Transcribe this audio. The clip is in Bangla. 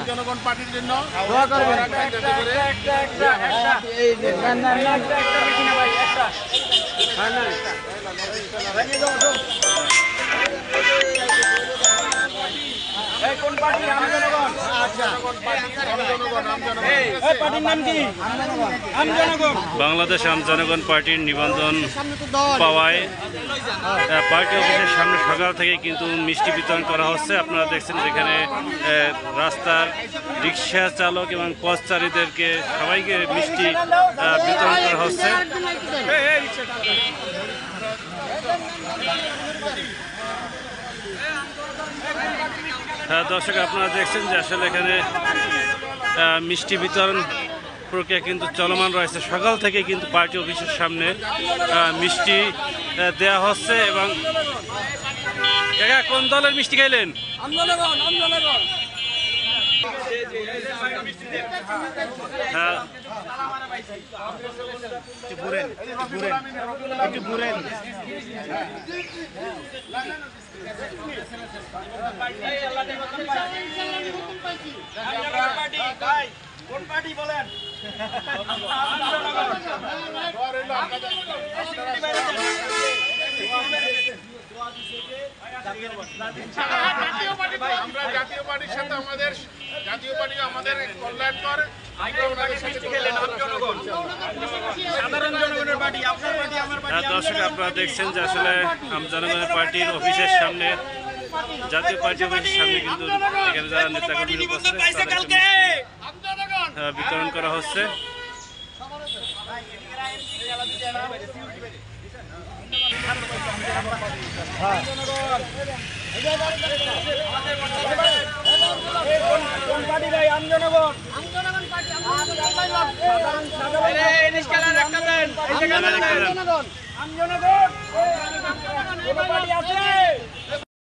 জনগণ পার্টির জন্য দোয়া করবেন। কোন পার্টি? আমজনগণ। আচ্ছা, পার্টির নাম কি? আমজনগণ। বাংলাদেশ আমজনগণ পার্টির নিবন্ধন পাওয়ায় পার্টি অফিসের সামনে সকাল থেকে কিন্তু মিষ্টি বিতরণ করা হচ্ছে। আপনারা দেখছেন যেখানে রাস্তার রিক্সা চালক এবং পথচারীদেরকে সবাইকে মিষ্টি বিতরণ করা হচ্ছে। হ্যাঁ দর্শক, আপনারা দেখছেন যে আসলে এখানে মিষ্টি বিতরণ প্রক্রিয়া কিন্তু চলমান রয়েছে। সকাল থেকে কিন্তু পার্টি অফিসের সামনে মিষ্টি দেয়া হচ্ছে। এবং কোন দলের মিষ্টি খাইলেন? হ্যাঁ কোন পার্টি বলেন? আমরা জাতীয় পার্টির সাথে আমাদের জাতীয় পার্টি আমাদের কল্যাণ করে দর্শক, আপনারা দেখছেন যে আসলে আমজনগণের পার্টির অফিসের সামনে জাতীয় পার্টি অফিসের সামনে কিন্তু এখানে যারা নেতাকর্মীরা উপস্থিত বিতরণ করা হচ্ছে। আমজনগণ